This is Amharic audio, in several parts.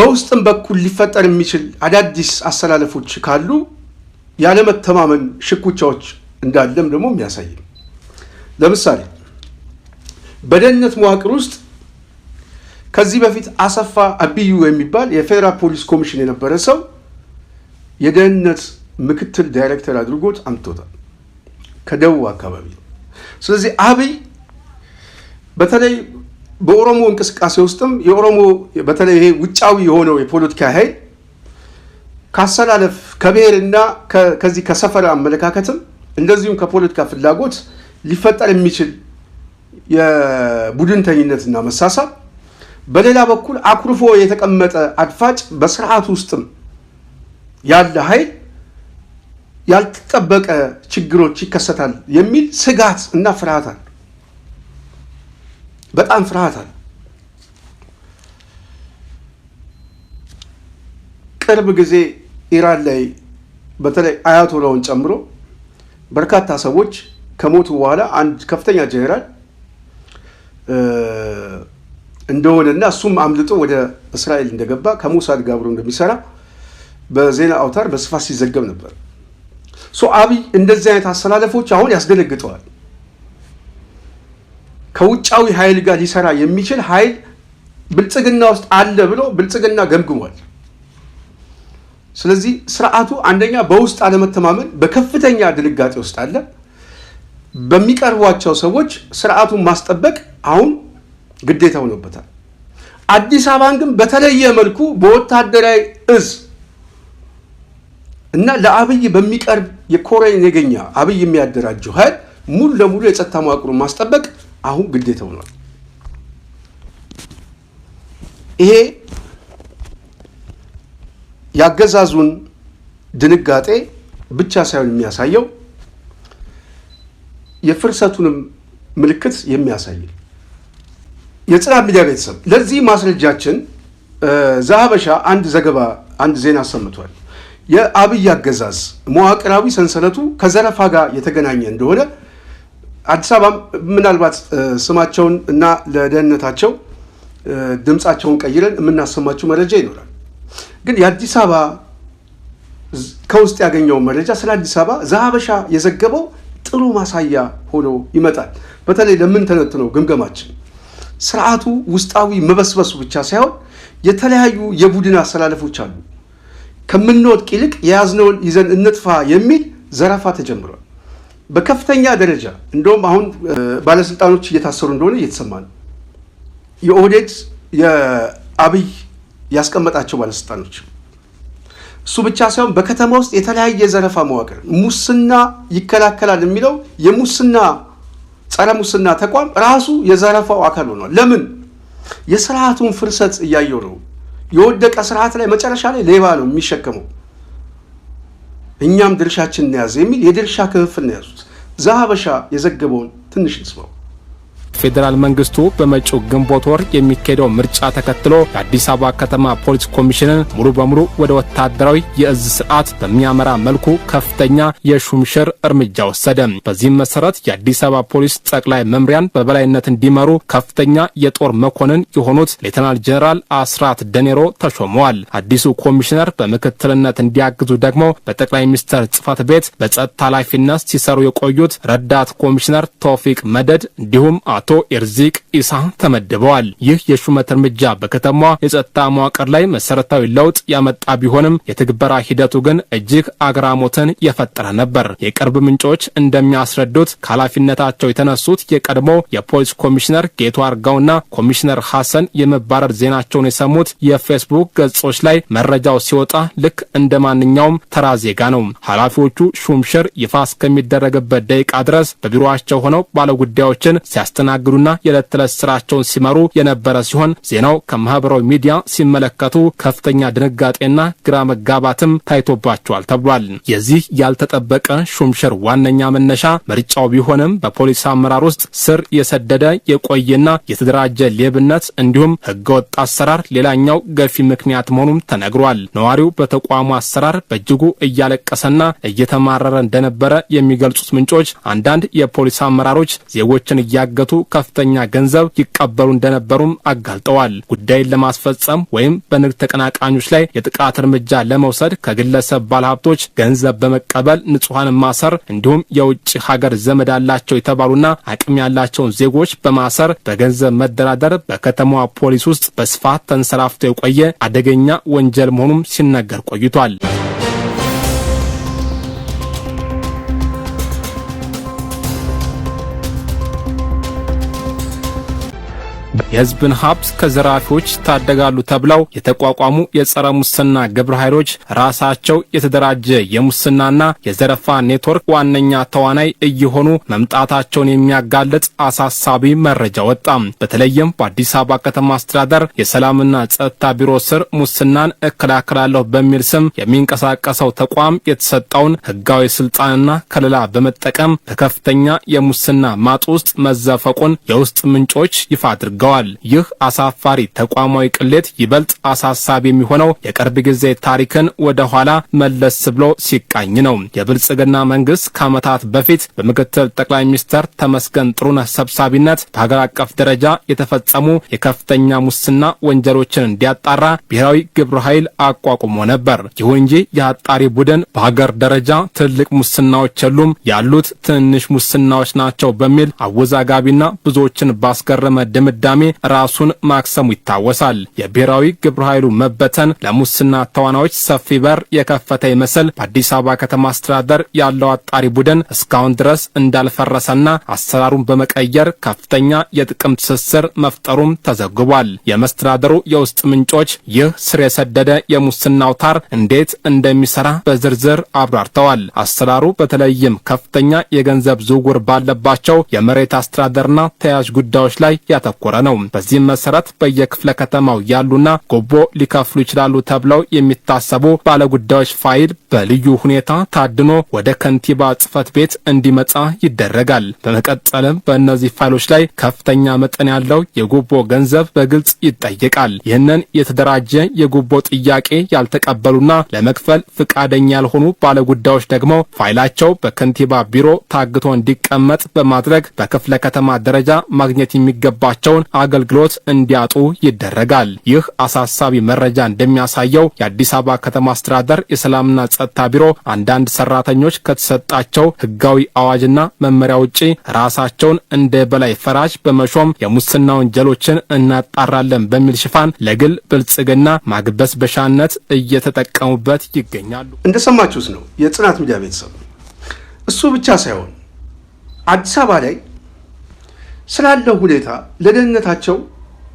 በውስጥም በኩል ሊፈጠር የሚችል አዳዲስ አሰላለፎች ካሉ ያለ መተማመን ሽኩቻዎች እንዳለም ደግሞ የሚያሳይ ነው። ለምሳሌ በደህንነት መዋቅር ውስጥ ከዚህ በፊት አሰፋ አብዩ የሚባል የፌደራል ፖሊስ ኮሚሽን የነበረ ሰው የደህንነት ምክትል ዳይሬክተር አድርጎት አምጥቶታል ከደቡብ አካባቢ። ስለዚህ አብይ በተለይ በኦሮሞ እንቅስቃሴ ውስጥም የኦሮሞ በተለይ ይሄ ውጫዊ የሆነው የፖለቲካ ኃይል ካሰላለፍ ከብሔርና ከዚህ ከሰፈራ አመለካከትም እንደዚሁም ከፖለቲካ ፍላጎት ሊፈጠር የሚችል የቡድንተኝነትና መሳሳብ፣ በሌላ በኩል አኩርፎ የተቀመጠ አድፋጭ በስርዓት ውስጥም ያለ ኃይል ያልተጠበቀ ችግሮች ይከሰታል የሚል ስጋት እና ፍርሃት አለ። በጣም ፍርሃት አለ። ቅርብ ጊዜ ኢራን ላይ በተለይ አያቶላውን ጨምሮ በርካታ ሰዎች ከሞቱ በኋላ አንድ ከፍተኛ ጀነራል እንደሆነና እሱም አምልጦ ወደ እስራኤል እንደገባ ከሞሳድ ጋር አብሮ እንደሚሰራ በዜና አውታር በስፋት ሲዘገብ ነበር። አብይ እንደዚህ አይነት አሰላለፎች አሁን ያስደነግጠዋል። ከውጫዊ ኃይል ጋር ሊሰራ የሚችል ኃይል ብልጽግና ውስጥ አለ ብሎ ብልጽግና ገምግሟል። ስለዚህ ስርዓቱ አንደኛ በውስጥ አለመተማመን በከፍተኛ ድንጋጤ ውስጥ አለ። በሚቀርቧቸው ሰዎች ስርዓቱን ማስጠበቅ አሁን ግዴታ ሆኖበታል። አዲስ አበባን ግን በተለየ መልኩ በወታደራዊ እዝ እና ለአብይ በሚቀርብ የኮሬን ነገኛ አብይ የሚያደራጀው ኃይል ሙሉ ለሙሉ የጸጥታ መዋቅሩን ማስጠበቅ አሁን ግዴታ ሆኗል። ይሄ ያገዛዙን ድንጋጤ ብቻ ሳይሆን የሚያሳየው የፍርሰቱንም ምልክት የሚያሳይ የጽናት ሚዲያ ቤተሰብ ለዚህ ማስረጃችን ዘሀበሻ አንድ ዘገባ አንድ ዜና አሰምቷል። የአብይ አገዛዝ መዋቅራዊ ሰንሰለቱ ከዘረፋ ጋር የተገናኘ እንደሆነ አዲስ አበባ ምናልባት ስማቸውን እና ለደህንነታቸው ድምጻቸውን ቀይረን የምናሰማቸው መረጃ ይኖራል። ግን የአዲስ አበባ ከውስጥ ያገኘው መረጃ ስለ አዲስ አበባ ዘሀበሻ የዘገበው ጥሩ ማሳያ ሆኖ ይመጣል። በተለይ ለምንተነትነው ግምገማችን ስርዓቱ ውስጣዊ መበስበሱ ብቻ ሳይሆን የተለያዩ የቡድን አሰላለፎች አሉ። ከምንወድቅ ይልቅ የያዝነውን ይዘን እንጥፋ የሚል ዘረፋ ተጀምሯል በከፍተኛ ደረጃ። እንደውም አሁን ባለስልጣኖች እየታሰሩ እንደሆነ እየተሰማ ነው። የኦህዴድ የአብይ ያስቀመጣቸው ባለስልጣኖች እሱ ብቻ ሳይሆን በከተማ ውስጥ የተለያየ ዘረፋ መዋቅር ሙስና ይከላከላል የሚለው የሙስና ጸረ ሙስና ተቋም ራሱ የዘረፋው አካል ሆኗል። ለምን? የስርዓቱን ፍርሰት እያየው ነው። የወደቀ ስርዓት ላይ መጨረሻ ላይ ሌባ ነው የሚሸከመው። እኛም ድርሻችን እንያዝ የሚል የድርሻ ክፍፍል ነው ያዙት። ዘሀበሻ የዘገበውን ትንሽ እንስማው። ፌደራል መንግስቱ በመጪው ግንቦት ወር የሚካሄደው ምርጫ ተከትሎ የአዲስ አበባ ከተማ ፖሊስ ኮሚሽንን ሙሉ በሙሉ ወደ ወታደራዊ የእዝ ስርዓት በሚያመራ መልኩ ከፍተኛ የሹምሽር እርምጃ ወሰደ። በዚህም መሰረት የአዲስ አበባ ፖሊስ ጠቅላይ መምሪያን በበላይነት እንዲመሩ ከፍተኛ የጦር መኮንን የሆኑት ሌተናል ጀነራል አስራት ደኔሮ ተሾመዋል። አዲሱ ኮሚሽነር በምክትልነት እንዲያግዙ ደግሞ በጠቅላይ ሚኒስትር ጽሕፈት ቤት በጸጥታ ኃላፊነት ሲሰሩ የቆዩት ረዳት ኮሚሽነር ቶፊቅ መደድ እንዲሁም አቶ ኤርዚቅ ኢሳ ተመድበዋል። ይህ የሹመት እርምጃ በከተማዋ የጸጥታ መዋቅር ላይ መሰረታዊ ለውጥ ያመጣ ቢሆንም የትግበራ ሂደቱ ግን እጅግ አግራሞትን የፈጠረ ነበር። የቅርብ ምንጮች እንደሚያስረዱት ከኃላፊነታቸው የተነሱት የቀድሞ የፖሊስ ኮሚሽነር ጌቱ አርጋውና ኮሚሽነር ሐሰን የመባረር ዜናቸውን የሰሙት የፌስቡክ ገጾች ላይ መረጃው ሲወጣ ልክ እንደ ማንኛውም ተራ ዜጋ ነው። ኃላፊዎቹ ሹምሽር ይፋ እስከሚደረግበት ደቂቃ ድረስ በቢሮአቸው ሆነው ባለጉዳዮችን ሲያስተናግዱና የዕለት ተዕለት ስራቸውን ሲመሩ የነበረ ሲሆን ዜናው ከማህበራዊ ሚዲያ ሲመለከቱ ከፍተኛ ድንጋጤና ግራ መጋባትም ታይቶባቸዋል ተብሏል። የዚህ ያልተጠበቀ ሹምሽር ዋነኛ መነሻ ምርጫው ቢሆንም በፖሊስ አመራር ውስጥ ስር የሰደደ የቆየና የተደራጀ ሌብነት እንዲሁም ህገወጥ አሰራር ሌላኛው ገፊ ምክንያት መሆኑም ተነግሯል። ነዋሪው በተቋሙ አሰራር በእጅጉ እያለቀሰና እየተማረረ እንደነበረ የሚገልጹት ምንጮች አንዳንድ የፖሊስ አመራሮች ዜጎችን እያገቱ ከፍተኛ ገንዘብ ይቀበሉ እንደነበሩም አጋልጠዋል። ጉዳይን ለማስፈጸም ወይም በንግድ ተቀናቃኞች ላይ የጥቃት እርምጃ ለመውሰድ ከግለሰብ ባለሀብቶች ገንዘብ በመቀበል ንጹሃን ማሰር እንዲሁም የውጭ ሀገር ዘመድ አላቸው የተባሉና አቅም ያላቸውን ዜጎች በማሰር በገንዘብ መደራደር በከተማዋ ፖሊስ ውስጥ በስፋት ተንሰራፍቶ የቆየ አደገኛ ወንጀል መሆኑም ሲነገር ቆይቷል። የህዝብን ሀብት ከዘራፊዎች ታደጋሉ ተብለው የተቋቋሙ የጸረ ሙስና ግብረ ኃይሎች ራሳቸው የተደራጀ የሙስናና የዘረፋ ኔትወርክ ዋነኛ ተዋናይ እየሆኑ መምጣታቸውን የሚያጋልጥ አሳሳቢ መረጃ ወጣ። በተለይም በአዲስ አበባ ከተማ አስተዳደር የሰላምና ጸጥታ ቢሮ ስር ሙስናን እከላከላለሁ በሚል ስም የሚንቀሳቀሰው ተቋም የተሰጠውን ህጋዊ ስልጣንና ከለላ በመጠቀም በከፍተኛ የሙስና ማጥ ውስጥ መዘፈቁን የውስጥ ምንጮች ይፋ አድርገዋል። ይህ አሳፋሪ ተቋማዊ ቅሌት ይበልጥ አሳሳቢ የሚሆነው የቅርብ ጊዜ ታሪክን ወደ ኋላ መለስ ብሎ ሲቃኝ ነው። የብልጽግና መንግስት ከዓመታት በፊት በምክትል ጠቅላይ ሚኒስትር ተመስገን ጥሩነህ ሰብሳቢነት በሀገር አቀፍ ደረጃ የተፈጸሙ የከፍተኛ ሙስና ወንጀሎችን እንዲያጣራ ብሔራዊ ግብረ ኃይል አቋቁሞ ነበር። ይሁን እንጂ የአጣሪ ቡድን በሀገር ደረጃ ትልቅ ሙስናዎች የሉም፣ ያሉት ትንሽ ሙስናዎች ናቸው በሚል አወዛጋቢና ብዙዎችን ባስገረመ ድምዳሜ ራሱን ማክሰሙ ይታወሳል። የብሔራዊ ግብረ ኃይሉ መበተን ለሙስና ተዋናዮች ሰፊ በር የከፈተ ይመስል በአዲስ አበባ ከተማ አስተዳደር ያለው አጣሪ ቡድን እስካሁን ድረስ እንዳልፈረሰና አሰራሩን በመቀየር ከፍተኛ የጥቅም ትስስር መፍጠሩም ተዘግቧል። የመስተዳደሩ የውስጥ ምንጮች ይህ ስር የሰደደ የሙስና አውታር እንዴት እንደሚሰራ በዝርዝር አብራርተዋል። አሰራሩ በተለይም ከፍተኛ የገንዘብ ዝውውር ባለባቸው የመሬት አስተዳደርና ተያያዥ ጉዳዮች ላይ ያተኮረ ነው። በዚህም መሰረት በየክፍለ ከተማው ያሉና ጎቦ ሊከፍሉ ይችላሉ ተብለው የሚታሰቡ ባለጉዳዮች ፋይል በልዩ ሁኔታ ታድኖ ወደ ከንቲባ ጽሕፈት ቤት እንዲመጣ ይደረጋል። በመቀጠልም በእነዚህ ፋይሎች ላይ ከፍተኛ መጠን ያለው የጉቦ ገንዘብ በግልጽ ይጠየቃል። ይህንን የተደራጀ የጉቦ ጥያቄ ያልተቀበሉና ለመክፈል ፍቃደኛ ያልሆኑ ባለጉዳዮች ደግሞ ፋይላቸው በከንቲባ ቢሮ ታግቶ እንዲቀመጥ በማድረግ በክፍለ ከተማ ደረጃ ማግኘት የሚገባቸውን አገልግሎት እንዲያጡ ይደረጋል። ይህ አሳሳቢ መረጃ እንደሚያሳየው የአዲስ አበባ ከተማ አስተዳደር የሰላምና ጸጥታ ቢሮ አንዳንድ ሰራተኞች ከተሰጣቸው ህጋዊ አዋጅና መመሪያ ውጪ ራሳቸውን እንደ በላይ ፈራጅ በመሾም የሙስና ወንጀሎችን እናጣራለን በሚል ሽፋን ለግል ብልጽግና ማግበስበሻነት እየተጠቀሙበት ይገኛሉ። እንደሰማችሁት ነው የጽናት ሚዲያ ቤተሰብ። እሱ ብቻ ሳይሆን አዲስ አበባ ላይ ስላለው ሁኔታ ለደህንነታቸው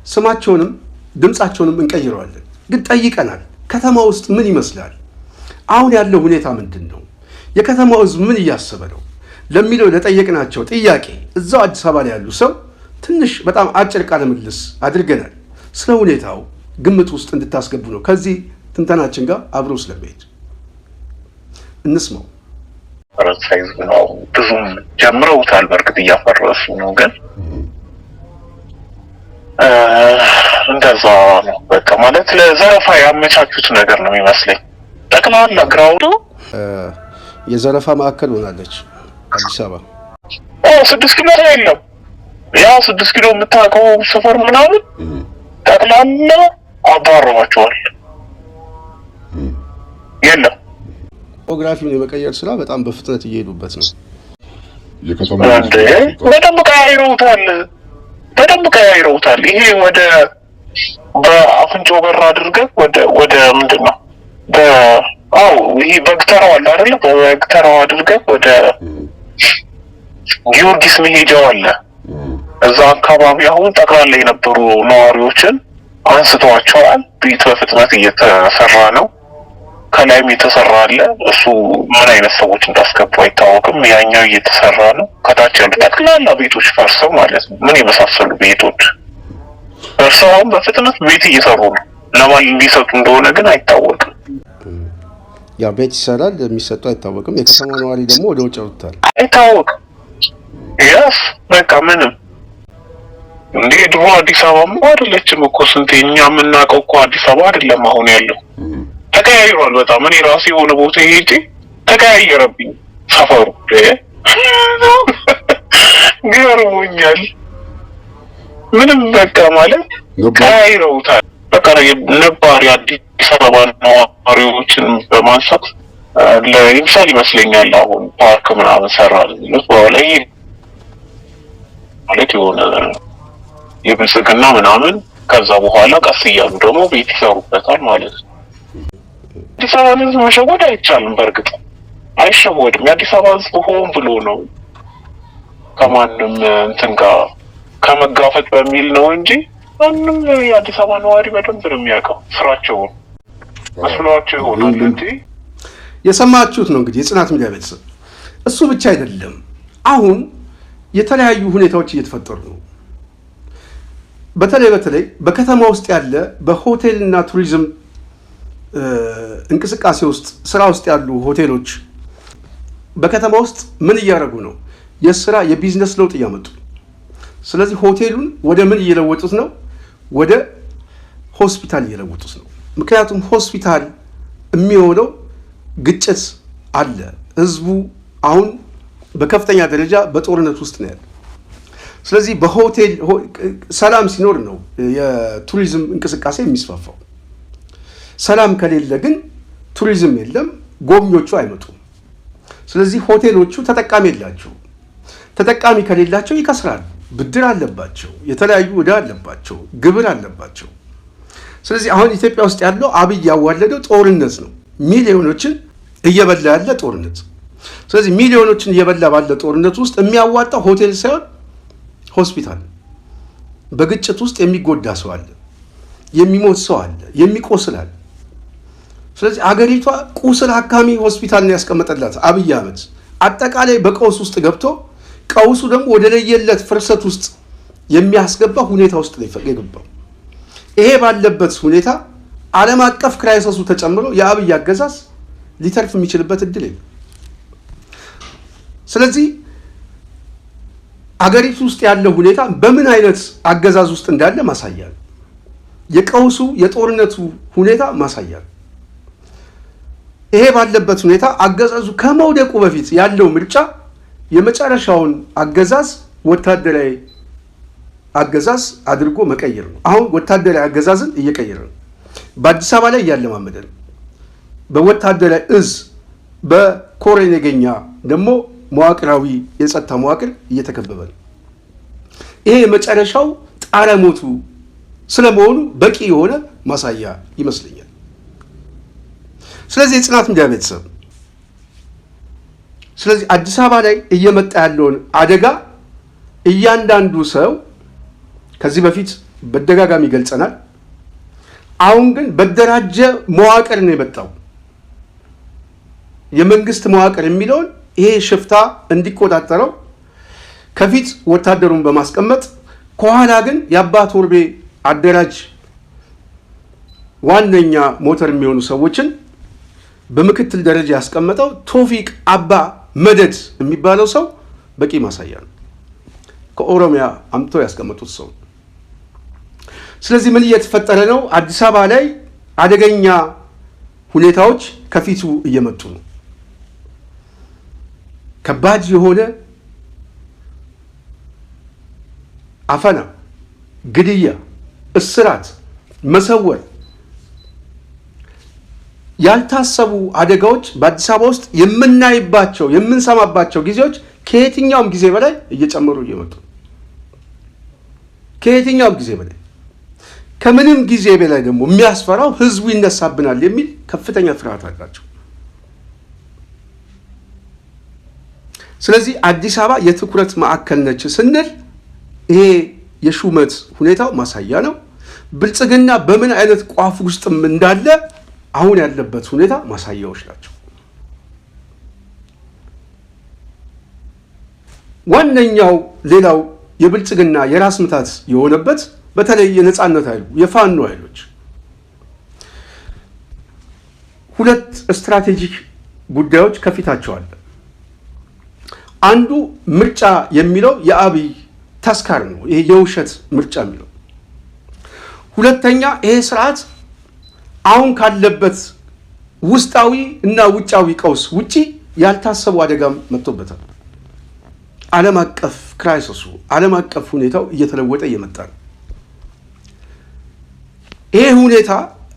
ስማቸውንም ድምጻቸውንም እንቀይረዋለን፣ ግን ጠይቀናል። ከተማ ውስጥ ምን ይመስላል? አሁን ያለው ሁኔታ ምንድን ነው? የከተማው ህዝብ ምን እያሰበ ነው ለሚለው ለጠየቅናቸው ጥያቄ እዛው አዲስ አበባ ላይ ያሉ ሰው ትንሽ በጣም አጭር ቃለ ምልልስ አድርገናል። ስለ ሁኔታው ግምት ውስጥ እንድታስገቡ ነው ከዚህ ትንተናችን ጋር አብሮ ስለሚሄድ እንስማው። ሳይዝ ነው ብዙም ጀምረውታል። በርግጥ እያፈረሱ ነው፣ ግን እንደዛ ነው በቃ ማለት ለዘረፋ ያመቻቹት ነገር ነው የሚመስለኝ። ጠቅላላ ግራውንዱ የዘረፋ ማዕከል ሆናለች አዲስ አበባ። 6 ኪሎ የለም፣ ያ 6 ኪሎ የምታውቀው ሰፈር ምናምን ጠቅላላ አባረዋቸዋል። የለም ጂኦግራፊውን የመቀየር ስራ በጣም በፍጥነት እየሄዱበት ነው። በደንብ ቀያይረውታል። ይሄ ወደ በአፍንጮ በር አድርገህ ወደ ምንድን ነው ይሄ በግተራው አለ አይደለ? በግተራው አድርገህ ወደ ጊዮርጊስ መሄጃው አለ። እዛ አካባቢ አሁን ጠቅላላ የነበሩ ነዋሪዎችን አንስተዋቸዋል። ቤት በፍጥነት እየተሰራ ነው። ከላይም የተሰራ አለ። እሱ ምን አይነት ሰዎች እንዳስገቡ አይታወቅም። ያኛው እየተሰራ ነው። ከታች ያሉ ጠቅላላ ቤቶች ፈርሰው ማለት ነው። ምን የመሳሰሉ ቤቶች ፈርሰው በፍጥነት ቤት እየሰሩ ነው። ለማን ሊሰጡ እንደሆነ ግን አይታወቅም። ያ ቤት ይሰራል፣ የሚሰጡ አይታወቅም። የከተማ ነዋሪ ደግሞ ወደ ውጭ ወጥቷል፣ አይታወቅም። ያስ በቃ ምንም እንዴ ድሮ አዲስ አበባ አይደለችም እኮ ስንት እኛ የምናውቀው እኮ አዲስ አበባ አይደለም አሁን ያለው። ተቀያይሯል በጣም። እኔ ራሴ የሆነ ቦታ ሄጄ ተቀያየረብኝ ሰፈሩ። ገርሞኛል። ምንም በቃ ማለት ቀይረውታል። በቃ ነባር የአዲስ አበባ ነዋሪዎችን በማንሳት ለይምሰል ይመስለኛል አሁን ፓርክ ምናምን ሰራል በኋላ ማለት የሆነ የብልጽግና ምናምን ከዛ በኋላ ቀስ እያሉ ደግሞ ቤት ይሰሩበታል ማለት ነው። አዲስ አበባ ህዝብ መሸወድ አይቻልም። በእርግጥ አይሸወድም። የአዲስ አበባ ህዝብ ሆን ብሎ ነው ከማንም እንትን ጋር ከመጋፈጥ በሚል ነው እንጂ ማንም የአዲስ አበባ ነዋሪ በደንብ ነው የሚያውቀው ስራቸውን መስሏቸው ይሆናል እንጂ። የሰማችሁት ነው እንግዲህ የጽናት ሚዲያ ቤተሰብ። እሱ ብቻ አይደለም፣ አሁን የተለያዩ ሁኔታዎች እየተፈጠሩ ነው። በተለይ በከተማ ውስጥ ያለ በሆቴልና ቱሪዝም እንቅስቃሴ ውስጥ ስራ ውስጥ ያሉ ሆቴሎች በከተማ ውስጥ ምን እያደረጉ ነው? የስራ የቢዝነስ ለውጥ እያመጡ። ስለዚህ ሆቴሉን ወደ ምን እየለወጡት ነው? ወደ ሆስፒታል እየለወጡት ነው። ምክንያቱም ሆስፒታል የሚሆነው ግጭት አለ። ህዝቡ አሁን በከፍተኛ ደረጃ በጦርነት ውስጥ ነው ያለው። ስለዚህ በሆቴል ሰላም ሲኖር ነው የቱሪዝም እንቅስቃሴ የሚስፋፋው። ሰላም ከሌለ ግን ቱሪዝም የለም፣ ጎብኚዎቹ አይመጡም። ስለዚህ ሆቴሎቹ ተጠቃሚ የላቸው። ተጠቃሚ ከሌላቸው ይከስራሉ። ብድር አለባቸው፣ የተለያዩ ዕዳ አለባቸው፣ ግብር አለባቸው። ስለዚህ አሁን ኢትዮጵያ ውስጥ ያለው አብይ ያዋለደው ጦርነት ነው። ሚሊዮኖችን እየበላ ያለ ጦርነት። ስለዚህ ሚሊዮኖችን እየበላ ባለ ጦርነት ውስጥ የሚያዋጣው ሆቴል ሳይሆን ሆስፒታል። በግጭት ውስጥ የሚጎዳ ሰው አለ፣ የሚሞት ሰው አለ፣ የሚቆስል አለ። ስለዚህ አገሪቷ ቁስል አካሚ ሆስፒታል ነው ያስቀመጠላት አብይ አህመድ። አጠቃላይ በቀውስ ውስጥ ገብቶ ቀውሱ ደግሞ ወደ ለየለት ፍርሰት ውስጥ የሚያስገባ ሁኔታ ውስጥ ነው የገባው። ይሄ ባለበት ሁኔታ ዓለም አቀፍ ክራይሲሱ ተጨምሮ የአብይ አገዛዝ ሊተርፍ የሚችልበት እድል የለም። ስለዚህ አገሪቱ ውስጥ ያለው ሁኔታ በምን አይነት አገዛዝ ውስጥ እንዳለ ማሳያ ነው። የቀውሱ የጦርነቱ ሁኔታ ማሳያ ነው። ይሄ ባለበት ሁኔታ አገዛዙ ከመውደቁ በፊት ያለው ምርጫ የመጨረሻውን አገዛዝ ወታደራዊ አገዛዝ አድርጎ መቀየር ነው። አሁን ወታደራዊ አገዛዝን እየቀየረ ነው። በአዲስ አበባ ላይ እያለማመደ ነው። በወታደራዊ እዝ በኮር ነገኛ ደግሞ መዋቅራዊ የጸጥታ መዋቅር እየተከበበ ነው። ይሄ የመጨረሻው ጣረ ሞቱ ስለመሆኑ በቂ የሆነ ማሳያ ይመስለኛል። ስለዚህ የጽናት ሚዲያ ቤተሰብ፣ ስለዚህ አዲስ አበባ ላይ እየመጣ ያለውን አደጋ እያንዳንዱ ሰው ከዚህ በፊት በደጋጋሚ ገልጸናል። አሁን ግን በደራጀ መዋቅር ነው የመጣው። የመንግስት መዋቅር የሚለውን ይሄ ሽፍታ እንዲቆጣጠረው ከፊት ወታደሩን በማስቀመጥ ከኋላ ግን የአባ ቶርቤ አደራጅ ዋነኛ ሞተር የሚሆኑ ሰዎችን በምክትል ደረጃ ያስቀመጠው ቶፊቅ አባ መደድ የሚባለው ሰው በቂ ማሳያ ነው። ከኦሮሚያ አምጥተው ያስቀመጡት ሰው። ስለዚህ ምን እየተፈጠረ ነው? አዲስ አበባ ላይ አደገኛ ሁኔታዎች ከፊቱ እየመጡ ነው። ከባድ የሆነ አፈና፣ ግድያ፣ እስራት፣ መሰወር፣ ያልታሰቡ አደጋዎች በአዲስ አበባ ውስጥ የምናይባቸው የምንሰማባቸው ጊዜዎች ከየትኛውም ጊዜ በላይ እየጨመሩ እየመጡ ከየትኛውም ጊዜ በላይ ከምንም ጊዜ በላይ ደግሞ የሚያስፈራው ህዝቡ ይነሳብናል የሚል ከፍተኛ ፍርሃት አላቸው። ስለዚህ አዲስ አበባ የትኩረት ማዕከል ነች ስንል ይሄ የሹመት ሁኔታው ማሳያ ነው። ብልጽግና በምን አይነት ቋፍ ውስጥም እንዳለ አሁን ያለበት ሁኔታ ማሳያዎች ናቸው። ዋነኛው ሌላው የብልጽግና የራስ ምታት የሆነበት በተለይ የነጻነት ኃይሉ የፋኖ ኃይሎች ሁለት ስትራቴጂክ ጉዳዮች ከፊታቸው አለ። አንዱ ምርጫ የሚለው የአብይ ተስካር ነው። ይሄ የውሸት ምርጫ የሚለው። ሁለተኛ ይሄ ስርዓት አሁን ካለበት ውስጣዊ እና ውጫዊ ቀውስ ውጪ ያልታሰቡ አደጋም መጥቶበታል። ዓለም አቀፍ ክራይሲሱ ዓለም አቀፍ ሁኔታው እየተለወጠ እየመጣ ነው። ይሄ ሁኔታ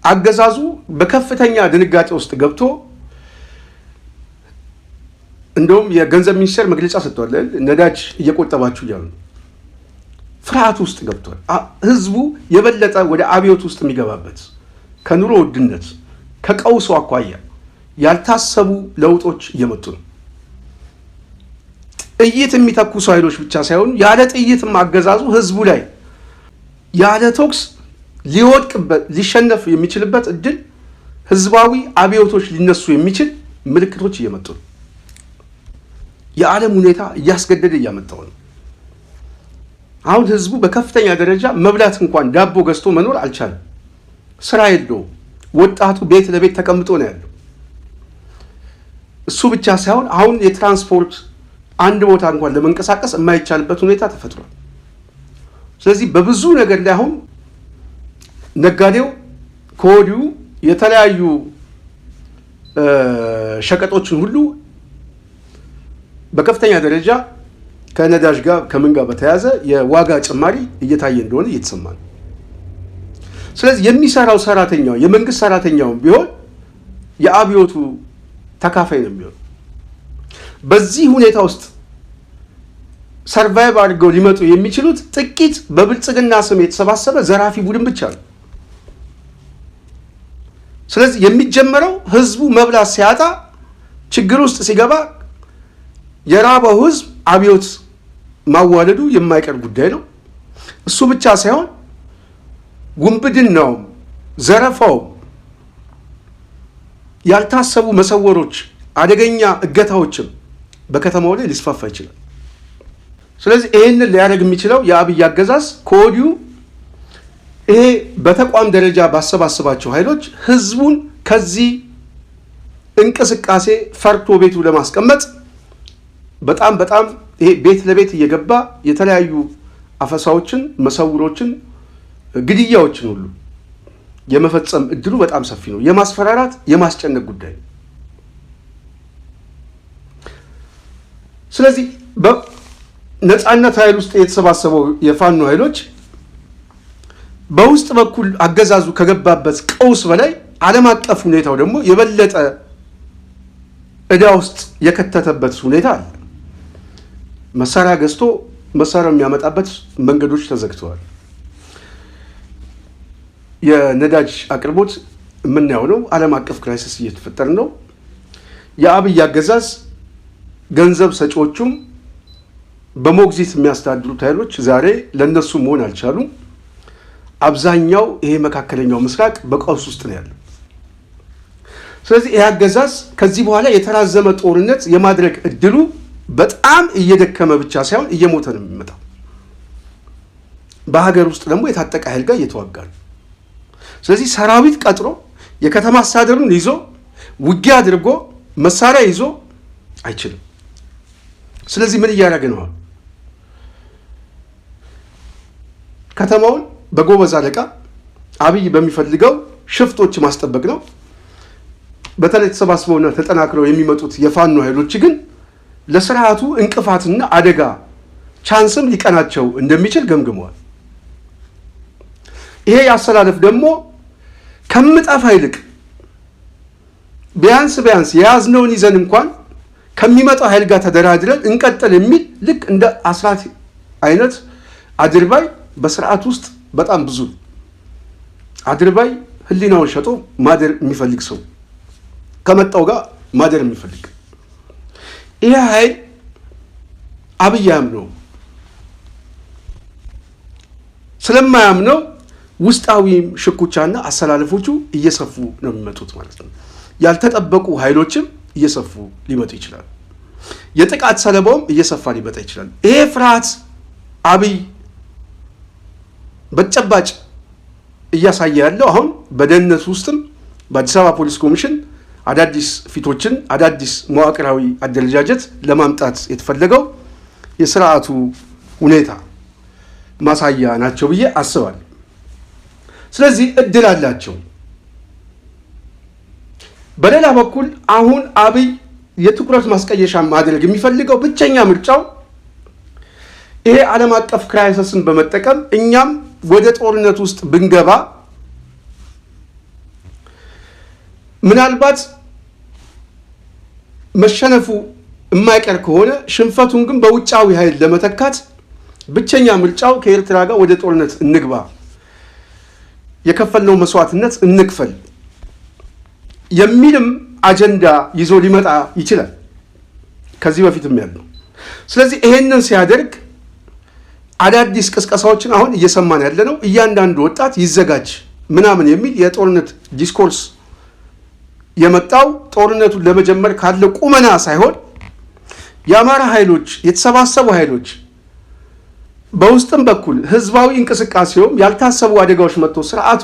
አገዛዙ በከፍተኛ ድንጋጤ ውስጥ ገብቶ እንደውም የገንዘብ ሚኒስቴር መግለጫ ሰጥቷል። ነዳጅ እየቆጠባችሁ እያሉ ፍርሃት ውስጥ ገብቷል። ህዝቡ የበለጠ ወደ አብዮት ውስጥ የሚገባበት ከኑሮ ውድነት ከቀውሱ አኳያ ያልታሰቡ ለውጦች እየመጡ ነው። ጥይት የሚተኩሱ ኃይሎች ብቻ ሳይሆኑ ያለ ጥይትም አገዛዙ ህዝቡ ላይ ያለ ቶክስ ሊወድቅበት ሊሸነፍ የሚችልበት እድል ህዝባዊ አብዮቶች ሊነሱ የሚችል ምልክቶች እየመጡ ነው። የዓለም ሁኔታ እያስገደደ እያመጣው ነው። አሁን ህዝቡ በከፍተኛ ደረጃ መብላት እንኳን ዳቦ ገዝቶ መኖር አልቻለም። ስራ የለውም። ወጣቱ ቤት ለቤት ተቀምጦ ነው ያለው። እሱ ብቻ ሳይሆን አሁን የትራንስፖርት አንድ ቦታ እንኳን ለመንቀሳቀስ የማይቻልበት ሁኔታ ተፈጥሯል። ስለዚህ በብዙ ነገር ላይ አሁን ነጋዴው ከወዲሁ የተለያዩ ሸቀጦችን ሁሉ በከፍተኛ ደረጃ ከነዳጅ ጋር ከምን ጋር በተያያዘ የዋጋ ጭማሪ እየታየ እንደሆነ እየተሰማ ነው። ስለዚህ የሚሰራው ሰራተኛው የመንግስት ሰራተኛውም ቢሆን የአብዮቱ ተካፋይ ነው የሚሆነው። በዚህ ሁኔታ ውስጥ ሰርቫይቭ አድርገው ሊመጡ የሚችሉት ጥቂት በብልጽግና ስም የተሰባሰበ ዘራፊ ቡድን ብቻ ነው። ስለዚህ የሚጀመረው ህዝቡ መብላት ሲያጣ ችግር ውስጥ ሲገባ የራበው ህዝብ አብዮት ማዋለዱ የማይቀር ጉዳይ ነው። እሱ ብቻ ሳይሆን ውንብድናውም ዘረፋውም ያልታሰቡ መሰወሮች አደገኛ እገታዎችም በከተማው ላይ ሊስፋፋ ይችላል። ስለዚህ ይህንን ሊያደርግ የሚችለው የአብይ አገዛዝ ከወዲሁ ይሄ በተቋም ደረጃ ባሰባሰባቸው ኃይሎች ህዝቡን ከዚህ እንቅስቃሴ ፈርቶ ቤቱ ለማስቀመጥ በጣም ይሄ ቤት ለቤት እየገባ የተለያዩ አፈሳዎችን፣ መሰውሮችን፣ ግድያዎችን ሁሉ የመፈጸም እድሉ በጣም ሰፊ ነው። የማስፈራራት የማስጨነቅ ጉዳይ ነው። ስለዚህ በነፃነት ኃይል ውስጥ የተሰባሰበው የፋኖ ኃይሎች በውስጥ በኩል አገዛዙ ከገባበት ቀውስ በላይ ዓለም አቀፍ ሁኔታው ደግሞ የበለጠ ዕዳ ውስጥ የከተተበት ሁኔታ አለ። መሳሪያ ገዝቶ መሳሪያ የሚያመጣበት መንገዶች ተዘግተዋል። የነዳጅ አቅርቦት የምናየው ነው። ዓለም አቀፍ ክራይሲስ እየተፈጠረ ነው። የአብይ አገዛዝ ገንዘብ ሰጪዎቹም በሞግዚት የሚያስተዳድሩት ኃይሎች ዛሬ ለነሱ መሆን አልቻሉም። አብዛኛው ይሄ መካከለኛው ምስራቅ በቀውስ ውስጥ ነው ያለው። ስለዚህ ይህ አገዛዝ ከዚህ በኋላ የተራዘመ ጦርነት የማድረግ እድሉ በጣም እየደከመ ብቻ ሳይሆን እየሞተ ነው የሚመጣው። በሀገር ውስጥ ደግሞ የታጠቀ ኃይል ጋር እየተዋጋ ነው። ስለዚህ ሰራዊት ቀጥሮ የከተማ አስተዳደሩን ይዞ ውጊያ አድርጎ መሳሪያ ይዞ አይችልም። ስለዚህ ምን እያደረገ ነው? ከተማውን በጎበዝ አለቃ አብይ በሚፈልገው ሽፍቶች ማስጠበቅ ነው። በተለይ ተሰባስበውና ተጠናክረው የሚመጡት የፋኖ ኃይሎች ግን ለስርዓቱ እንቅፋትና አደጋ ቻንስም ሊቀናቸው እንደሚችል ገምግመዋል። ይሄ ያሰላለፍ ደግሞ ከምጠፋ ይልቅ ቢያንስ የያዝነውን ይዘን እንኳን ከሚመጣው ኃይል ጋር ተደራድረን እንቀጥል የሚል ልክ እንደ አስራት አይነት አድርባይ በስርዓት ውስጥ በጣም ብዙ አድርባይ ህሊናውን ሸጦ ማደር የሚፈልግ ሰው ከመጣው ጋር ማደር የሚፈልግ ይሄ ኃይል አብይ ያምነው ስለማያምነው ውስጣዊ ሽኩቻና አሰላለፎቹ እየሰፉ ነው የሚመጡት ማለት ነው። ያልተጠበቁ ኃይሎችም እየሰፉ ሊመጡ ይችላል። የጥቃት ሰለባውም እየሰፋ ሊመጣ ይችላል። ይሄ ፍርሃት አብይ በተጨባጭ እያሳየ ያለው አሁን በደህንነት ውስጥም በአዲስ አበባ ፖሊስ ኮሚሽን አዳዲስ ፊቶችን አዳዲስ መዋቅራዊ አደረጃጀት ለማምጣት የተፈለገው የስርዓቱ ሁኔታ ማሳያ ናቸው ብዬ አስባለሁ። ስለዚህ እድል አላቸው። በሌላ በኩል አሁን አብይ የትኩረት ማስቀየሻ ማድረግ የሚፈልገው ብቸኛ ምርጫው ይሄ ዓለም አቀፍ ክራይሲስን በመጠቀም እኛም ወደ ጦርነት ውስጥ ብንገባ ምናልባት መሸነፉ የማይቀር ከሆነ ሽንፈቱን ግን በውጫዊ ኃይል ለመተካት ብቸኛ ምርጫው ከኤርትራ ጋር ወደ ጦርነት እንግባ፣ የከፈልነው መስዋዕትነት እንክፈል የሚልም አጀንዳ ይዞ ሊመጣ ይችላል ከዚህ በፊትም ያለው። ስለዚህ ይሄንን ሲያደርግ አዳዲስ ቅስቀሳዎችን አሁን እየሰማን ያለ ነው። እያንዳንዱ ወጣት ይዘጋጅ ምናምን የሚል የጦርነት ዲስኮርስ የመጣው ጦርነቱን ለመጀመር ካለ ቁመና ሳይሆን የአማራ ኃይሎች የተሰባሰቡ ኃይሎች በውስጥም በኩል ህዝባዊ እንቅስቃሴውም ያልታሰቡ አደጋዎች መጥቶ ስርዓቱ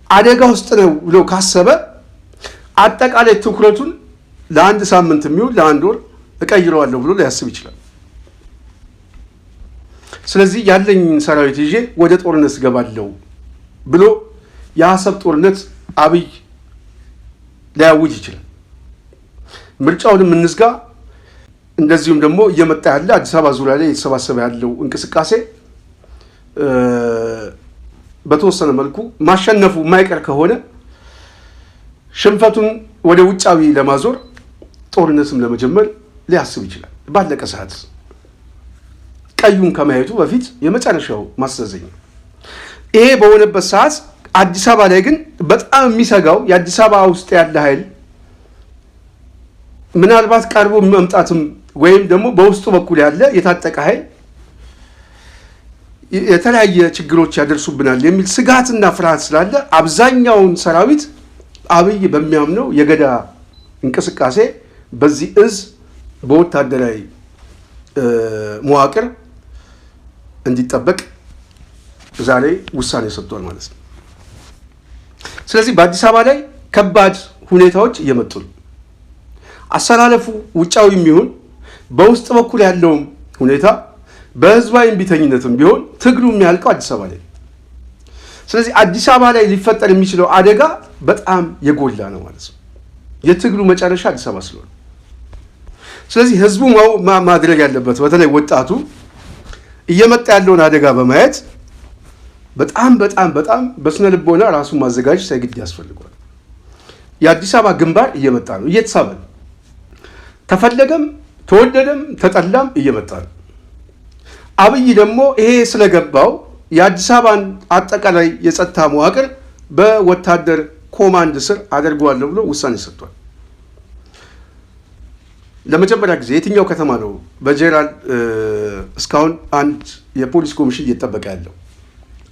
አደጋ ውስጥ ነው ብሎ ካሰበ አጠቃላይ ትኩረቱን ለአንድ ሳምንት የሚሆን ለአንድ ወር እቀይረዋለሁ ብሎ ሊያስብ ይችላል። ስለዚህ ያለኝ ሰራዊት ይዤ ወደ ጦርነት ገባለሁ ብሎ የአሰብ ጦርነት አብይ ሊያውጅ ይችላል። ምርጫውንም እንዝጋ፣ እንደዚሁም ደግሞ እየመጣ ያለ አዲስ አበባ ዙሪያ ላይ የተሰባሰበ ያለው እንቅስቃሴ በተወሰነ መልኩ ማሸነፉ የማይቀር ከሆነ ሽንፈቱን ወደ ውጫዊ ለማዞር ጦርነትም ለመጀመር ሊያስብ ይችላል። ባለቀ ሰዓት ቀዩን ከማየቱ በፊት የመጨረሻው ማስተዘኛ ይሄ በሆነበት ሰዓት አዲስ አበባ ላይ ግን በጣም የሚሰጋው የአዲስ አበባ ውስጥ ያለ ኃይል ምናልባት ቀርቦ መምጣትም ወይም ደግሞ በውስጡ በኩል ያለ የታጠቀ ኃይል የተለያየ ችግሮች ያደርሱብናል የሚል ስጋትና ፍርሃት ስላለ አብዛኛውን ሰራዊት አብይ በሚያምነው የገዳ እንቅስቃሴ በዚህ እዝ በወታደራዊ መዋቅር እንዲጠበቅ ዛሬ ውሳኔ ሰጥቷል ማለት ነው። ስለዚህ በአዲስ አበባ ላይ ከባድ ሁኔታዎች እየመጡ ነው። አሰላለፉ ውጫዊ የሚሆን በውስጥ በኩል ያለውም ሁኔታ በህዝባዊ እምቢተኝነትም ቢሆን ትግሉ የሚያልቀው አዲስ አበባ ላይ። ስለዚህ አዲስ አበባ ላይ ሊፈጠር የሚችለው አደጋ በጣም የጎላ ነው ማለት ነው። የትግሉ መጨረሻ አዲስ አበባ ስለሆነ፣ ስለዚህ ህዝቡ ማድረግ ያለበት በተለይ ወጣቱ እየመጣ ያለውን አደጋ በማየት በጣም በጣም በጣም በስነ ልቦና ራሱን ማዘጋጀት ሳይግድ ያስፈልገዋል። የአዲስ አበባ ግንባር እየመጣ ነው፣ እየተሳበ ነው። ተፈለገም ተወደደም ተጠላም እየመጣ ነው። አብይ ደግሞ ይሄ ስለገባው የአዲስ አበባን አጠቃላይ የጸጥታ መዋቅር በወታደር ኮማንድ ስር አደርገዋለሁ ብሎ ውሳኔ ሰጥቷል። ለመጀመሪያ ጊዜ የትኛው ከተማ ነው በጄኔራል እስካሁን አንድ የፖሊስ ኮሚሽን እየተጠበቀ ያለው?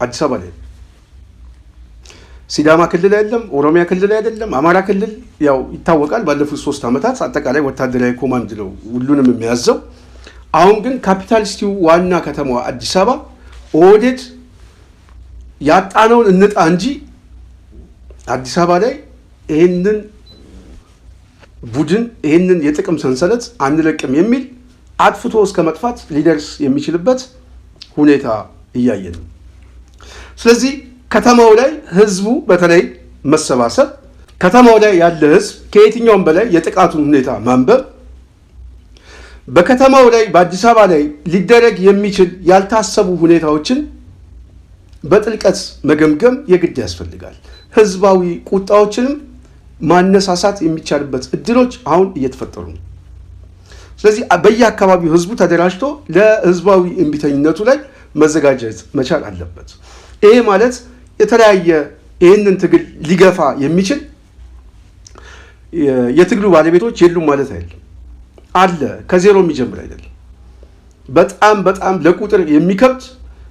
አዲስ አበባ ላይ። ሲዳማ ክልል አይደለም፣ ኦሮሚያ ክልል አይደለም፣ አማራ ክልል ያው ይታወቃል። ባለፉት 3 ዓመታት አጠቃላይ ወታደራዊ ኮማንድ ነው ሁሉንም የሚያዘው። አሁን ግን ካፒታል ሲቲው ዋና ከተማዋ አዲስ አበባ ኦህዴድ ያጣነውን እንጣ እንጂ አዲስ አበባ ላይ ይህንን ቡድን ይህንን የጥቅም ሰንሰለት አንለቅም የሚል አጥፍቶ እስከ መጥፋት ሊደርስ የሚችልበት ሁኔታ እያየን ነው። ስለዚህ ከተማው ላይ ህዝቡ በተለይ መሰባሰብ፣ ከተማው ላይ ያለ ህዝብ ከየትኛውም በላይ የጥቃቱን ሁኔታ ማንበብ፣ በከተማው ላይ በአዲስ አበባ ላይ ሊደረግ የሚችል ያልታሰቡ ሁኔታዎችን በጥልቀት መገምገም የግድ ያስፈልጋል። ህዝባዊ ቁጣዎችንም ማነሳሳት የሚቻልበት እድሎች አሁን እየተፈጠሩ ነው። ስለዚህ በየአካባቢው ህዝቡ ተደራጅቶ ለህዝባዊ እምቢተኝነቱ ላይ መዘጋጀት መቻል አለበት። ይሄ ማለት የተለያየ ይህንን ትግል ሊገፋ የሚችል የትግሉ ባለቤቶች የሉም ማለት አይደለም። አለ፣ ከዜሮ የሚጀምር አይደለም። በጣም በጣም ለቁጥር የሚከብድ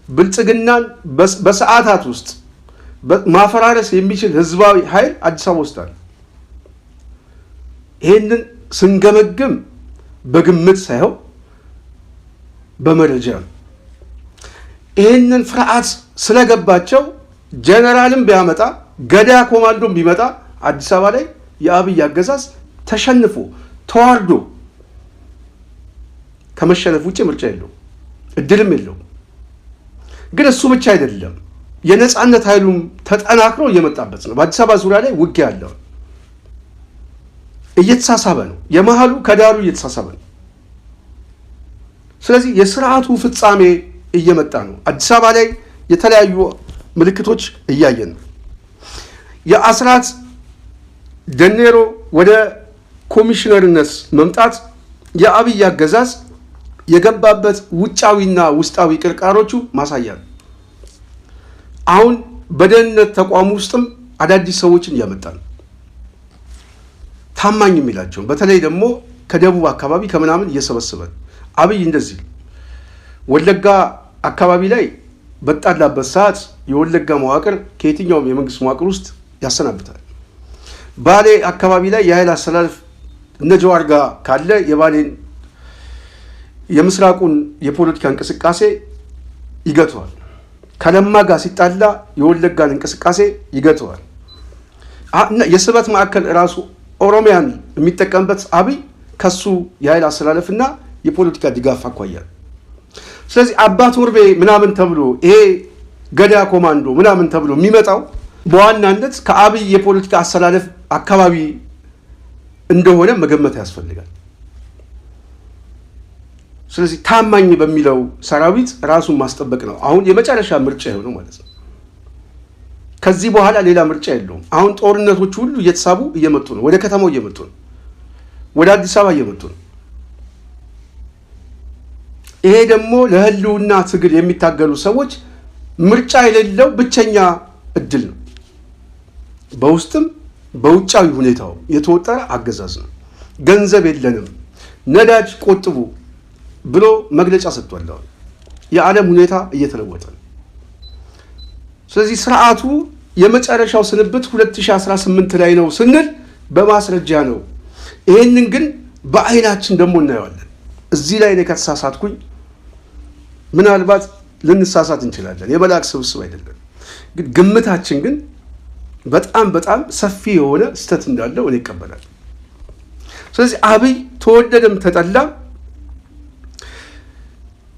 ብልጽግናን በሰዓታት ውስጥ ማፈራረስ የሚችል ህዝባዊ ኃይል አዲስ አበባ ውስጥ አለ። ይህንን ስንገመግም በግምት ሳይሆን በመረጃ ነው። ይህንን ፍርሃት ስለገባቸው ጀነራልም ቢያመጣ ገዳ ኮማንዶም ቢመጣ አዲስ አበባ ላይ የአብይ አገዛዝ ተሸንፎ ተዋርዶ ከመሸነፍ ውጭ ምርጫ የለው፣ እድልም የለው። ግን እሱ ብቻ አይደለም፣ የነፃነት ኃይሉም ተጠናክሮ እየመጣበት ነው። በአዲስ አበባ ዙሪያ ላይ ውጊያ አለው፣ እየተሳሳበ ነው። የመሃሉ ከዳሩ እየተሳሳበ ነው። ስለዚህ የስርዓቱ ፍጻሜ እየመጣ ነው። አዲስ አበባ ላይ የተለያዩ ምልክቶች እያየን ነው። የአስራት ደኔሮ ወደ ኮሚሽነርነት መምጣት የአብይ አገዛዝ የገባበት ውጫዊና ውስጣዊ ቅርቃሮቹ ማሳያ ነው። አሁን በደህንነት ተቋም ውስጥም አዳዲስ ሰዎችን እያመጣ ነው። ታማኝ የሚላቸው በተለይ ደግሞ ከደቡብ አካባቢ ከምናምን እየሰበሰበ አብይ እንደዚህ ወለጋ አካባቢ ላይ በጣላበት ሰዓት የወለጋ መዋቅር ከየትኛውም የመንግስት መዋቅር ውስጥ ያሰናብታል። ባሌ አካባቢ ላይ የኃይል አሰላለፍ እነ ጀዋር ጋር ካለ የባሌን የምስራቁን የፖለቲካ እንቅስቃሴ ይገተዋል። ከለማ ጋር ሲጣላ የወለጋን እንቅስቃሴ ይገተዋል። የስበት ማዕከል ራሱ ኦሮሚያን የሚጠቀምበት አብይ ከሱ የኃይል አሰላለፍና የፖለቲካ ድጋፍ አኳያል። ስለዚህ አባት ወርቤ ምናምን ተብሎ ይሄ ገዳ ኮማንዶ ምናምን ተብሎ የሚመጣው በዋናነት ከአብይ የፖለቲካ አሰላለፍ አካባቢ እንደሆነ መገመት ያስፈልጋል። ስለዚህ ታማኝ በሚለው ሰራዊት ራሱን ማስጠበቅ ነው አሁን የመጨረሻ ምርጫ የሆነው ማለት ነው። ከዚህ በኋላ ሌላ ምርጫ የለውም። አሁን ጦርነቶች ሁሉ እየተሳቡ እየመጡ ነው። ወደ ከተማው እየመጡ ነው። ወደ አዲስ አበባ እየመጡ ነው። ይሄ ደግሞ ለህልውና ትግል የሚታገሉ ሰዎች ምርጫ የሌለው ብቸኛ እድል ነው። በውስጥም በውጫዊ ሁኔታው የተወጠረ አገዛዝ ነው። ገንዘብ የለንም፣ ነዳጅ ቆጥቡ ብሎ መግለጫ ሰጥቷል። የዓለም ሁኔታ እየተለወጠ ነው። ስለዚህ ስርዓቱ የመጨረሻው ስንብት 2018 ላይ ነው ስንል በማስረጃ ነው። ይሄንን ግን በአይናችን ደግሞ እናየዋለን። እዚህ ላይ ነው ከተሳሳትኩኝ ምናልባት ልንሳሳት እንችላለን። የመላእክት ስብስብ አይደለም። ግን ግምታችን ግን በጣም በጣም ሰፊ የሆነ ስተት እንዳለው እኔ ይቀበላል። ስለዚህ አብይ ተወደደም ተጠላ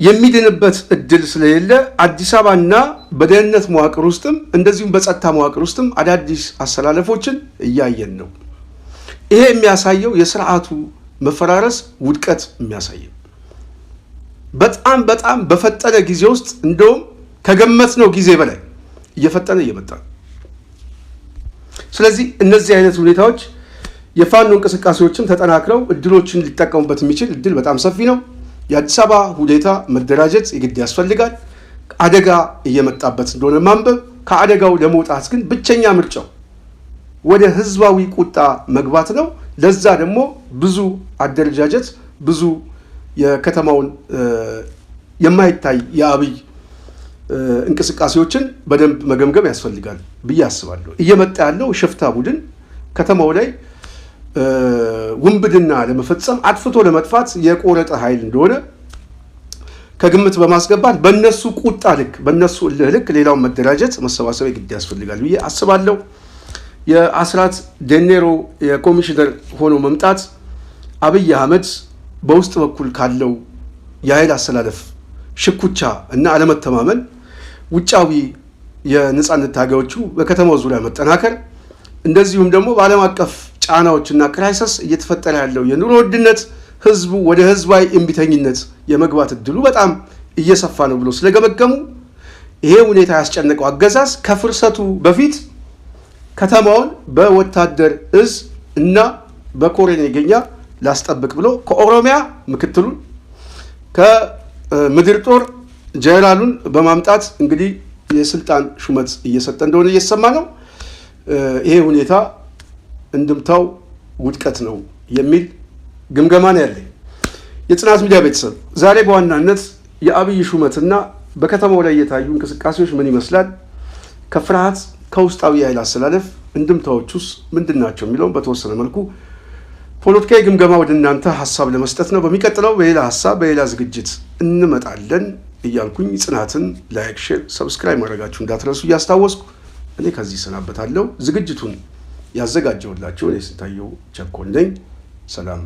የሚድንበት እድል ስለሌለ አዲስ አበባና በደህንነት መዋቅር ውስጥም እንደዚሁም በጸጥታ መዋቅር ውስጥም አዳዲስ አሰላለፎችን እያየን ነው። ይሄ የሚያሳየው የስርዓቱ መፈራረስ ውድቀት የሚያሳየው በጣም በጣም በፈጠነ ጊዜ ውስጥ እንደውም ከገመትነው ጊዜ በላይ እየፈጠነ እየመጣ ነው። ስለዚህ እነዚህ አይነት ሁኔታዎች የፋኖ እንቅስቃሴዎችም ተጠናክረው እድሎችን ሊጠቀሙበት የሚችል እድል በጣም ሰፊ ነው። የአዲስ አበባ ሁኔታ መደራጀት የግድ ያስፈልጋል። አደጋ እየመጣበት እንደሆነ ማንበብ፣ ከአደጋው ለመውጣት ግን ብቸኛ ምርጫው ወደ ህዝባዊ ቁጣ መግባት ነው። ለዛ ደግሞ ብዙ አደረጃጀት፣ ብዙ የከተማውን የማይታይ የአብይ እንቅስቃሴዎችን በደንብ መገምገም ያስፈልጋል ብዬ አስባለሁ። እየመጣ ያለው ሽፍታ ቡድን ከተማው ላይ ውንብድና ለመፈጸም አጥፍቶ ለመጥፋት የቆረጠ ኃይል እንደሆነ ከግምት በማስገባት በእነሱ ቁጣ ልክ በእነሱ እልህ ልክ ሌላውን መደራጀት መሰባሰብ ግድ ያስፈልጋል ብዬ አስባለሁ። የአስራት ደኔሮ የኮሚሽነር ሆኖ መምጣት አብይ አህመድ በውስጥ በኩል ካለው የኃይል አሰላለፍ ሽኩቻ እና አለመተማመን ውጫዊ የነጻነት ታጋዮቹ በከተማው ዙሪያ መጠናከር እንደዚሁም ደግሞ በዓለም አቀፍ ጫናዎችና ክራይሰስ እየተፈጠረ ያለው የኑሮ ውድነት ህዝቡ ወደ ህዝባዊ እምቢተኝነት የመግባት እድሉ በጣም እየሰፋ ነው ብሎ ስለገመገሙ ይሄ ሁኔታ ያስጨነቀው አገዛዝ ከፍርሰቱ በፊት ከተማውን በወታደር እዝ እና በኮሬ ነገኛ ላስጠብቅ ብሎ ከኦሮሚያ ምክትሉን ከምድር ጦር ጀነራሉን በማምጣት እንግዲህ የስልጣን ሹመት እየሰጠ እንደሆነ እየተሰማ ነው። ይሄ ሁኔታ እንድምታው ውድቀት ነው የሚል ግምገማ ነው ያለኝ። የጽናት ሚዲያ ቤተሰብ ዛሬ በዋናነት የአብይ ሹመትና በከተማው ላይ የታዩ እንቅስቃሴዎች ምን ይመስላል፣ ከፍርሃት ከውስጣዊ ኃይል አሰላለፍ እንድምታዎቹስ ምንድን ናቸው የሚለውን በተወሰነ መልኩ ፖለቲካዊ ግምገማ ወደ እናንተ ሀሳብ ለመስጠት ነው። በሚቀጥለው በሌላ ሀሳብ በሌላ ዝግጅት እንመጣለን እያልኩኝ ጽናትን ላይክ፣ ሼር፣ ሰብስክራይብ ማድረጋችሁ እንዳትረሱ እያስታወስኩ እኔ ከዚህ ሰናበታለሁ። ዝግጅቱን ያዘጋጀውላችሁ እኔ ስንታየው ቸኮል ነኝ። ሰላም።